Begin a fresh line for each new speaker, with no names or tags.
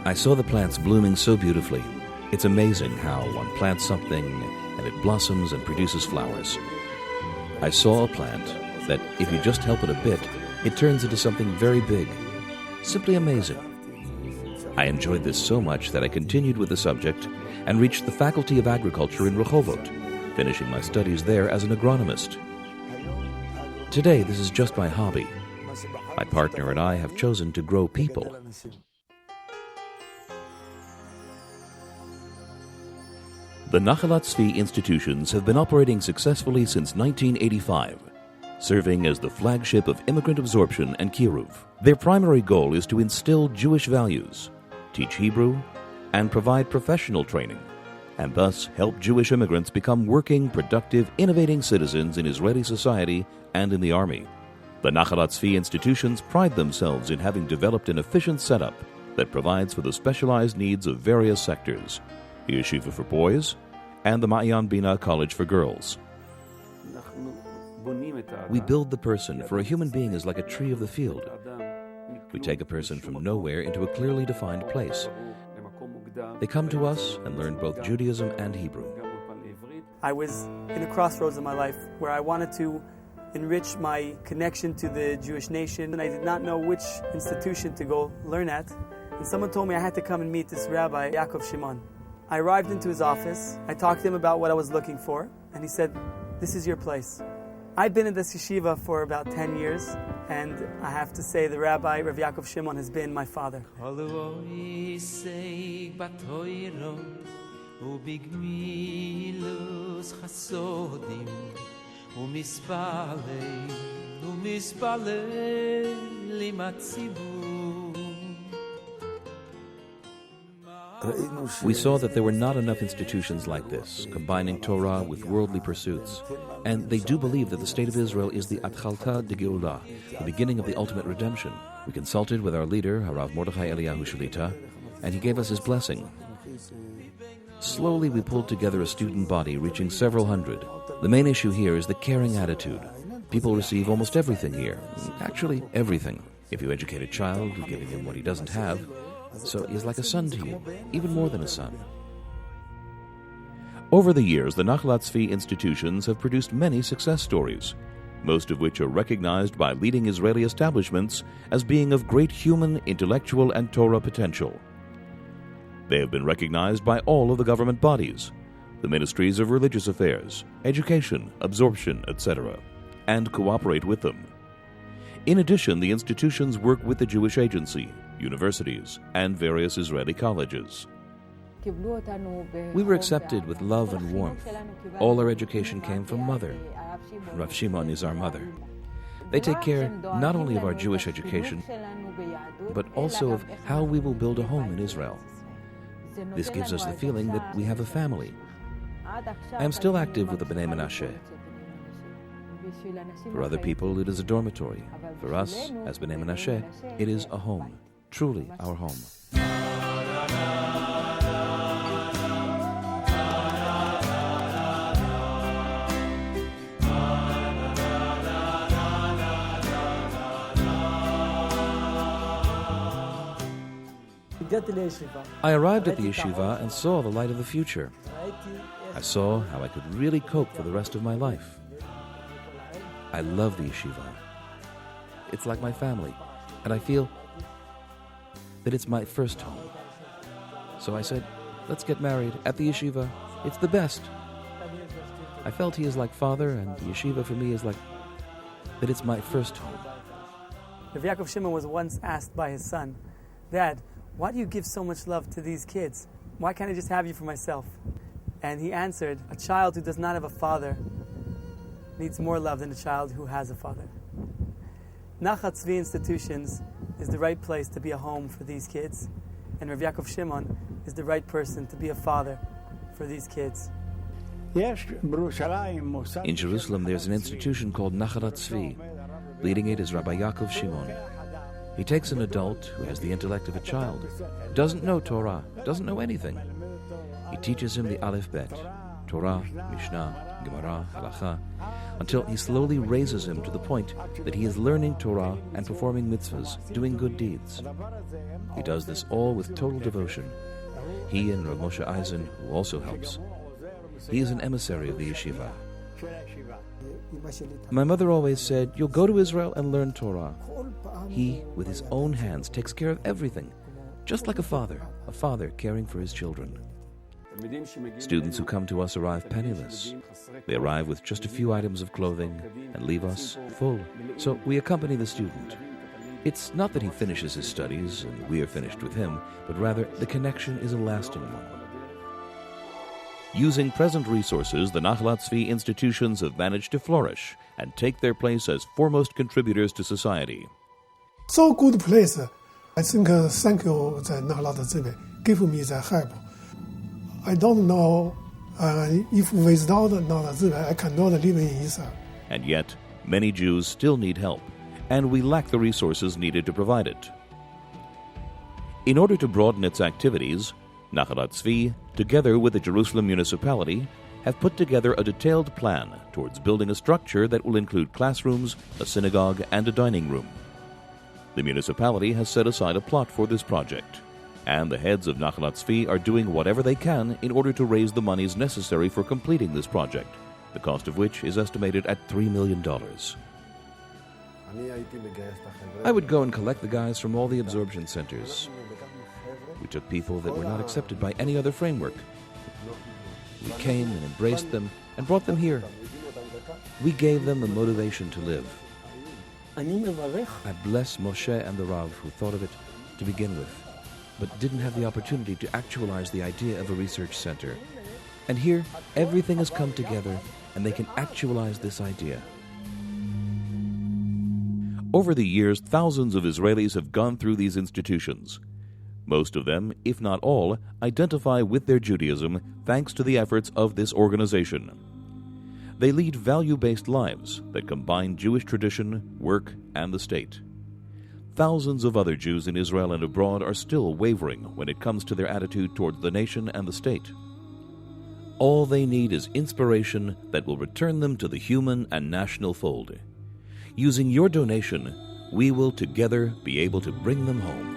I saw the plants blooming so beautifully. It's amazing how one plants something and it blossoms and produces flowers. I saw a plant that, if you just help it a bit, it turns into something very big. Simply amazing. I enjoyed this so much that I continued with the subject and reached the Faculty of Agriculture in Rehovot, finishing my studies there as an agronomist. Today, this is just my hobby. My partner and I have chosen to grow people. The Nachalat Tzvi Institutions have been operating successfully since 1985, serving as the flagship of immigrant absorption and kiruv. Their primary goal is to instill Jewish values, teach Hebrew, and provide professional training, and thus help Jewish immigrants become working, productive, innovating citizens in Israeli society and in the army. The Nachalat Tzvi Institutions pride themselves in having developed an efficient setup that provides for the specialized needs of various sectors, the Yeshiva for boys, and the Ma'ayan Bina College for girls. We build the person, for a human being is like a tree of the field. We take a person from nowhere into a clearly defined place. They come to us and learn both Judaism and Hebrew.
I was in a crossroads in my life where I wanted to enrich my connection to the Jewish nation, and I did not know which institution to go learn at. And someone told me I had to come and meet this Rabbi, Yaakov Shimon. I arrived into his office, I talked to him about what I was looking for, and he said, "This is your place." I've been in this yeshiva for about 10 years, and I have to say the Rabbi, Rav Yaakov Shimon, has been my father.
We saw that there were not enough institutions like this, combining Torah with worldly pursuits. And they do believe that the state of Israel is the נחלת de Geulah, the beginning of the ultimate redemption. We consulted with our leader, Harav Mordechai Eliyahu Shalita, and he gave us his blessing. Slowly we pulled together a student body reaching several hundred. The main issue here is the caring attitude. People receive almost everything here. Actually, everything. If you educate a child, giving him what he doesn't have, so he is like a son to you, even more than a son. Over the years, the Nachalat Tzvi Institutions have produced many success stories, most of which are recognized by leading Israeli establishments as being of great human, intellectual, and Torah potential. They have been recognized by all of the government bodies, the ministries of religious affairs, education, absorption, etc., and cooperate with them. In addition, the institutions work with the Jewish Agency, universities, and various Israeli colleges. We were accepted with love and warmth. All our education came from Mother. Rav Shimon is our mother. They take care not only of our Jewish education, but also of how we will build a home in Israel. This gives us the feeling that we have a family. I am still active with the Bnei Menashe. For other people, it is a dormitory. For us, as Bnei Menashe, it is a home. Truly our home. I arrived at the yeshiva and saw the light of the future. I saw how I could really cope for the rest of my life. I love the yeshiva. It's like my family, and I feel that it's my first home. So I said, let's get married at the yeshiva. It's the best. I felt he is like father, and the yeshiva for me is like that it's my first home.
Rav Yaakov Shimon was once asked by his son, "Dad, why do you give so much love to these kids? Why can't I just have you for myself?" And he answered, "A child who does not have a father needs more love than a child who has a father." Nachalat Tzvi Institutions is the right place to be a home for these kids, and Rav Yaakov Shimon is the right person to be a father for these kids.
In Jerusalem, there's an institution called Nachalat Tzvi. Leading it is Rabbi Yaakov Shimon. He takes an adult who has the intellect of a child, doesn't know Torah, doesn't know anything. He teaches him the Aleph Bet, Torah, Mishnah, Gemara, Halacha, until he slowly raises him to the point that he is learning Torah and performing mitzvahs, doing good deeds. He does this all with total devotion. He and Rav Moshe Eisen, who also helps. He is an emissary of the yeshiva. My mother always said, "You'll go to Israel and learn Torah." He, with his own hands, takes care of everything, just like a father caring for his children. Students who come to us arrive penniless. They arrive with just a few items of clothing and leave us full. So we accompany the student. It's not that he finishes his studies and we are finished with him, but rather the connection is a lasting one. Using present resources, the Nachalat Tzvi Institutions have managed to flourish and take their place as foremost contributors to society.
So good place. I think thank you, the Nachalat Tzvi, give me the help. I don't know if without Nachalat Tzvi, I cannot live in Israel.
And yet, many Jews still need help, and we lack the resources needed to provide it. In order to broaden its activities, Nachalat Tzvi, together with the Jerusalem municipality, have put together a detailed plan towards building a structure that will include classrooms, a synagogue, and a dining room. The municipality has set aside a plot for this project, and the heads of Nachalat Tzvi are doing whatever they can in order to raise the monies necessary for completing this project, the cost of which is estimated at $3 million. I would go and collect the guys from all the absorption centers. We took people that were not accepted by any other framework. We came and embraced them and brought them here. We gave them a motivation to live. I bless Moshe and the Rav who thought of it to begin with, but didn't have the opportunity to actualize the idea of a research center. And here, everything has come together and they can actualize this idea. Over the years, thousands of Israelis have gone through these institutions. Most of them, if not all, identify with their Judaism thanks to the efforts of this organization. They lead value-based lives that combine Jewish tradition, work, and the state. Thousands of other Jews in Israel and abroad are still wavering when it comes to their attitude towards the nation and the state. All they need is inspiration that will return them to the human and national fold. Using your donation, we will together be able to bring them home.